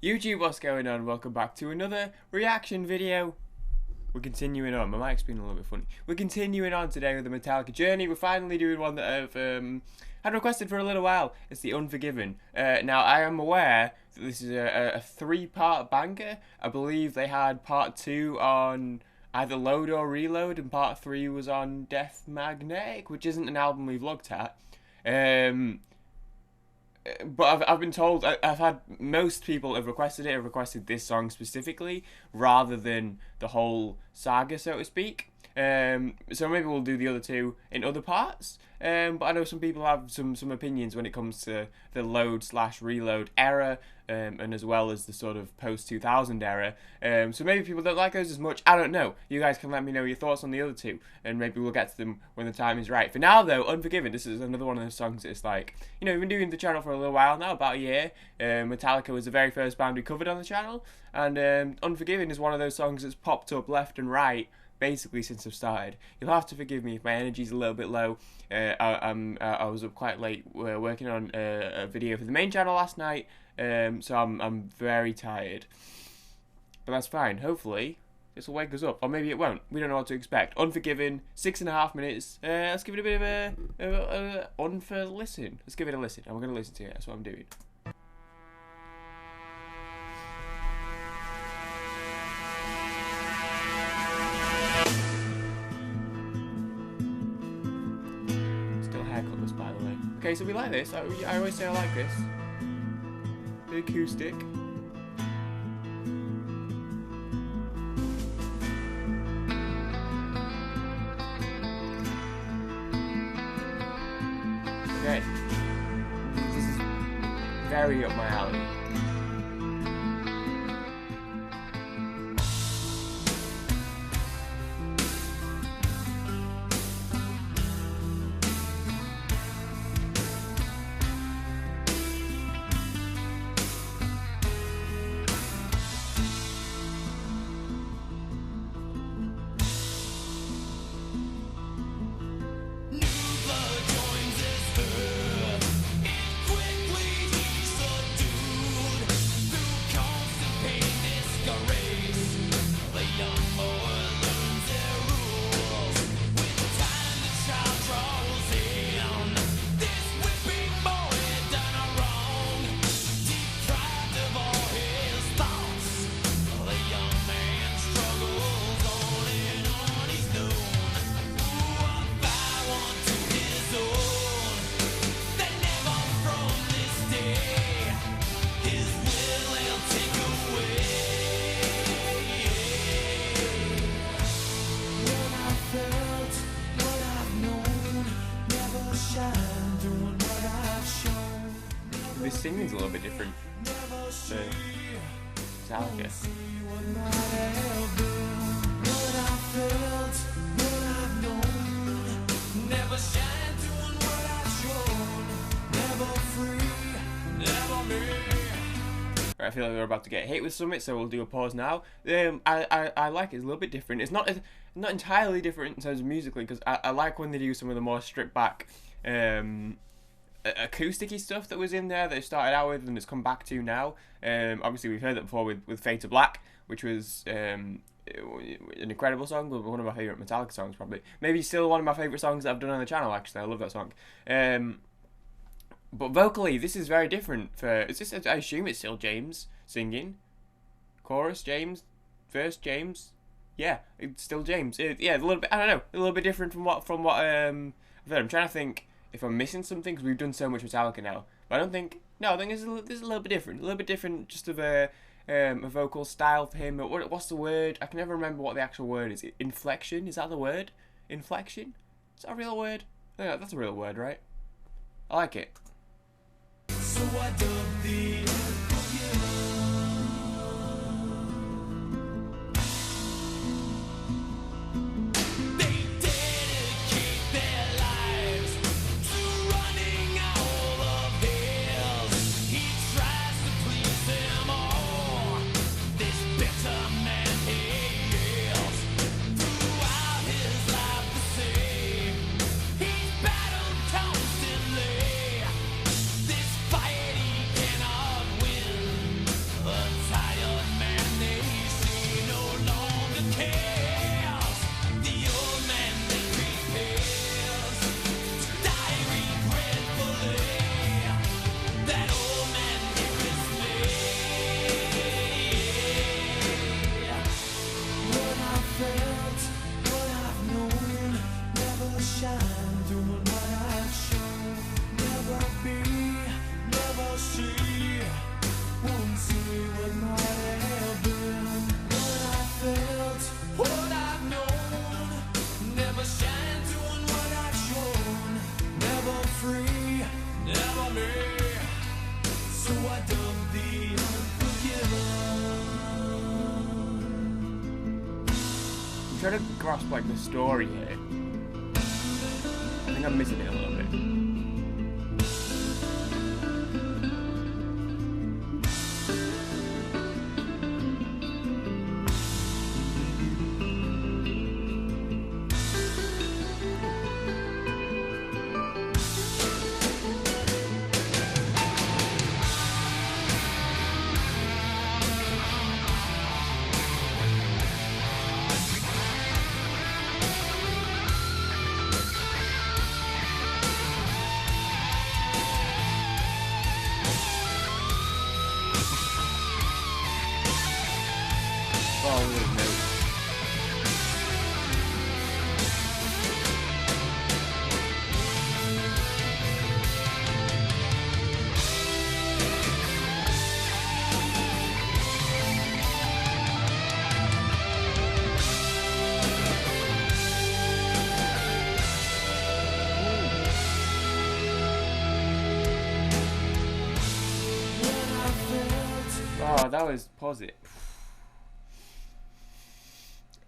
YouTube, what's going on? Welcome back to another reaction video. We're continuing on. My mic's been a little bit funny. We're continuing on today with the Metallica journey. We're finally doing one that I've had requested for a little while. It's the Unforgiven. Now, I am aware that this is a three-part banger. I believe they had part 2 on either Load or Reload, and part 3 was on Death Magnetic, which isn't an album we've looked at. But I've been told, I've had most people have requested this song specifically rather than the whole saga, so to speak. So maybe we'll do the other two in other parts. But I know some people have some opinions when it comes to the load/reload era, and as well as the sort of post-2000 era. So maybe people don't like those as much. I don't know. You guys can let me know your thoughts on the other two, and maybe we'll get to them when the time is right. For now, though, Unforgiven, this is another one of those songs that's like, you know, we've been doing the channel for a little while now, about a year. Metallica was the very first band we covered on the channel, and Unforgiven is one of those songs that's popped up left and right basically since I've started. You'll have to forgive me if my energy's a little bit low. I was up quite late working on a video for the main channel last night, so I'm very tired. But that's fine. Hopefully this will wake us up, or maybe it won't. We don't know what to expect. Unforgiven, 6.5 minutes. Let's give it a bit of a listen. Let's give it a listen, and we're gonna listen to it. That's what I'm doing. Haircutless, by the way. Okay, so we like this. I always say I like this. The acoustic. Okay. This is very up my alley. This singing's a little bit different to Metallica. I feel like we're about to get hit with something, so we'll do a pause now. I like it. It's a little bit different. It's not entirely different in terms of musically, because I like when they do some of the more stripped back acoustic-y stuff that was in there that they started out with and it's come back to now. Obviously we've heard that before with Fade to Black, which was an incredible song, but one of my favourite Metallica songs probably. Maybe still one of my favourite songs that I've done on the channel, actually. I love that song. But vocally, this is very different. I assume it's still James singing. Chorus, James. Verse, James. Yeah, it's still James. Yeah, a little bit, I don't know, a little bit different from what I've heard. I'm trying to think if I'm missing something, because we've done so much Metallica now. But I think this is a little bit different. A little bit different, just of a vocal style for him. What's the word? I can never remember what the actual word is. Inflection? Is that the word? Inflection? Is that a real word? Yeah, that's a real word, right? I like it. So I dubbed the trying to grasp like the story here. I think I'm missing it a little bit. Oh, that was positive.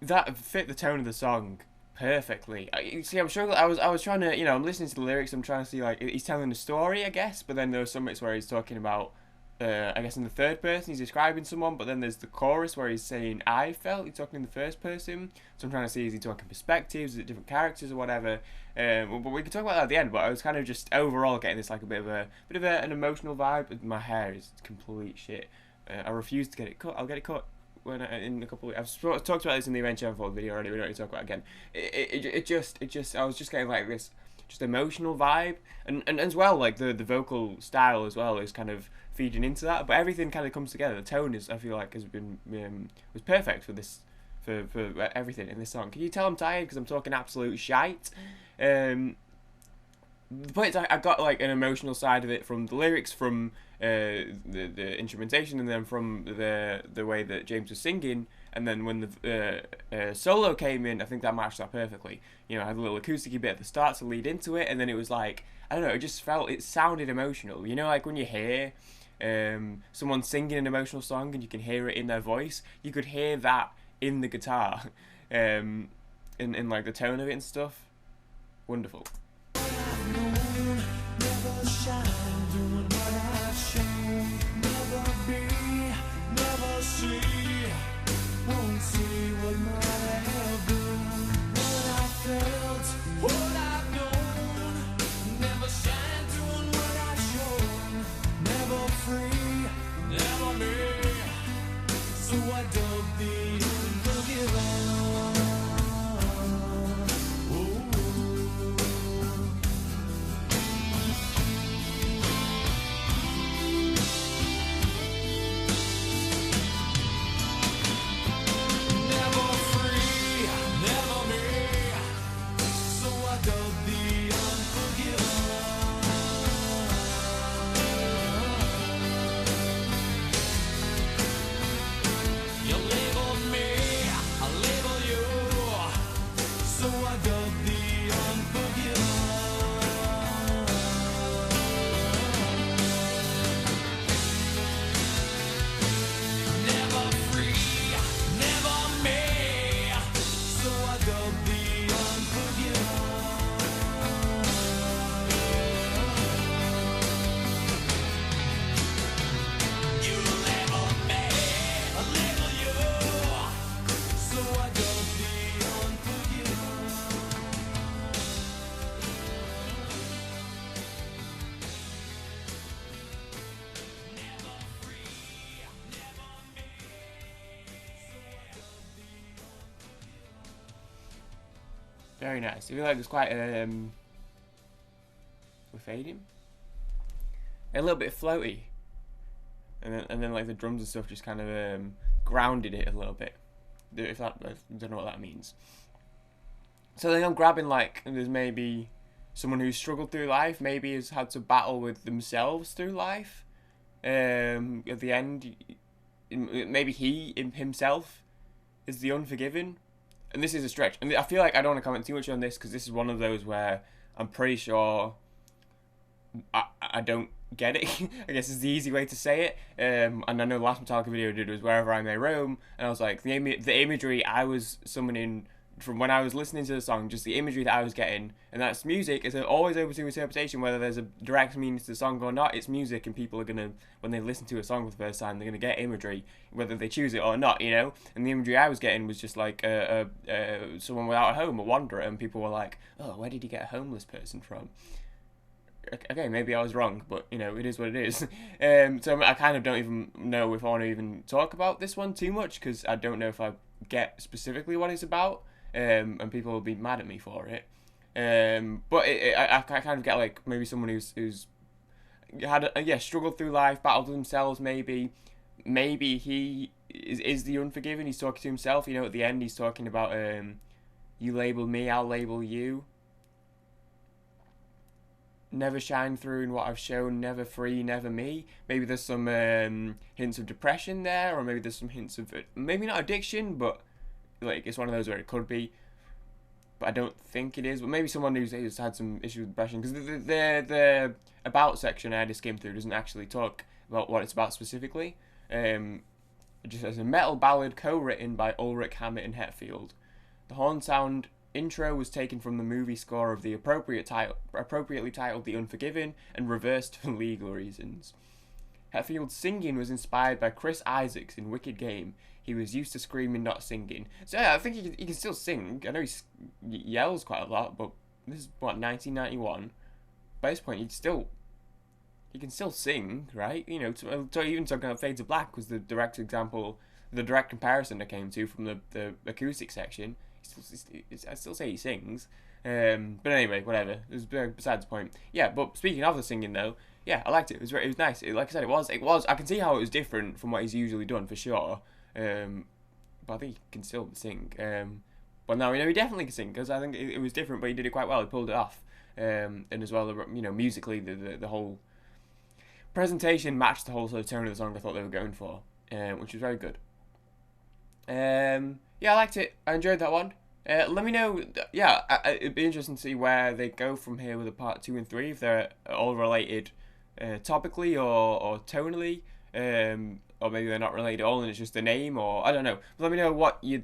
That fit the tone of the song perfectly. See, I'm struggling. I was trying to, I'm listening to the lyrics. I'm trying to see like he's telling a story, I guess. But then there were some bits where he's talking about, I guess in the third person he's describing someone. But then there's the chorus where he's saying I felt. He's talking in the first person. So I'm trying to see, is he talking perspectives, is it different characters or whatever. But we can talk about that at the end. But I was kind of just overall getting this like a bit of an emotional vibe. My hair is complete shit. I refuse to get it cut. I'll get it cut in a couple of weeks. I've talked about this in the Avenged Sevenfold video already. We don't need to talk about it again. It just I was just getting like this just emotional vibe, and as well like the vocal style as well is kind of feeding into that. But everything kind of comes together. The tone is, I feel like, has been was perfect for this for everything in this song. Can you tell I'm tired because I'm talking absolute shite? The point is, I got like an emotional side of it from the lyrics, from the instrumentation, and then from the way that James was singing. And then when the solo came in, I think that matched that perfectly. I had a little acoustic bit at the start to lead into it, and then it was like, I don't know, it sounded emotional. Like when you hear someone singing an emotional song and you can hear it in their voice, you could hear that in the guitar, in like the tone of it and stuff. Wonderful. Never shine, doing what I've shown. Never be, never see. Won't see what might have been. What I felt, what I've known. Never shine, doing what I've shown. Never free, never me. So I dug the unforgiven. Very nice. I feel like it's quite we're fading, a little bit floaty, and then like the drums and stuff just kind of grounded it a little bit. I don't know what that means. So then I'm grabbing like there's maybe someone who's struggled through life, maybe has had to battle with themselves through life. At the end, maybe he himself is the unforgiven. And this is a stretch. And I feel like I don't want to comment too much on this because this is one of those where I'm pretty sure I don't get it. I guess is the easy way to say it. And I know the last Metallica video I did was Wherever I May Roam. And I was like, the imagery, I was summoning from when I was listening to the song, just the imagery that I was getting, and that's music is always open to interpretation, whether there's a direct meaning to the song or not. It's music, and people are gonna, when they listen to a song for the first time, they're gonna get imagery, whether they choose it or not, you know. And the imagery I was getting was just like someone without a home, a wanderer, and people were like, "Oh, where did he get a homeless person from?" Okay, maybe I was wrong, but you know, it is what it is. So I kind of don't even know if I want to even talk about this one too much, because I don't know if I get specifically what it's about, and people will be mad at me for it. But I kind of get like maybe someone who's had struggled through life, battled with themselves. Maybe he is the unforgiven. He's talking to himself. You know, at the end he's talking about you label me, I'll label you. Never shine through in what I've shown, never free, never me. Maybe there's some hints of depression there, or maybe there's some hints of, maybe not addiction, but like it's one of those where it could be. But I don't think it is. But maybe someone who's had some issues with depression, because the about section I had to skim through doesn't actually talk about what it's about specifically. It just says a metal ballad co-written by Ulrich, Hammett, and Hetfield. The horn sound intro was taken from the movie score of the appropriately titled The Unforgiven and reversed for legal reasons. Hetfield's singing was inspired by Chris Isaacs in Wicked Game. He was used to screaming, not singing. So yeah, I think he can still sing. I know he yells quite a lot, but this is, what, 1991? By this point, he can still sing, right? You know, even talking about Fade to Black was the direct example, the direct comparison I came to from the acoustic section. I still say he sings, but anyway, whatever. It was besides the point. Yeah, but speaking of the singing though, yeah, I liked it. It was nice. Like I said, it was. I can see how it was different from what he's usually done for sure. But I think he can still sing. But no, you know, he definitely can sing, because I think it was different, but he did it quite well. He pulled it off, and as well, you know, musically, the whole presentation matched the whole sort of tone of the song I thought they were going for, which was very good. Yeah, I liked it. I enjoyed that one. Let me know. Yeah, it'd be interesting to see where they go from here with the part 2 and 3, if they're all related topically or tonally, or maybe they're not related at all and it's just a name, or I don't know. But let me know what you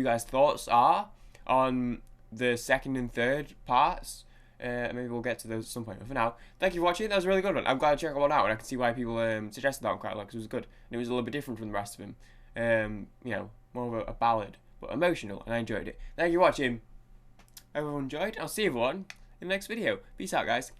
guys' thoughts are on the second and third parts. Maybe we'll get to those at some point. But for now, thank you for watching. That was a really good one. I'm glad to check that one out, and I can see why people suggested that one quite a lot, because it was good and it was a little bit different from the rest of them. You know, more of a ballad, but emotional, and I enjoyed it. Thank you for watching. Everyone enjoyed. I'll see everyone in the next video. Peace out, guys.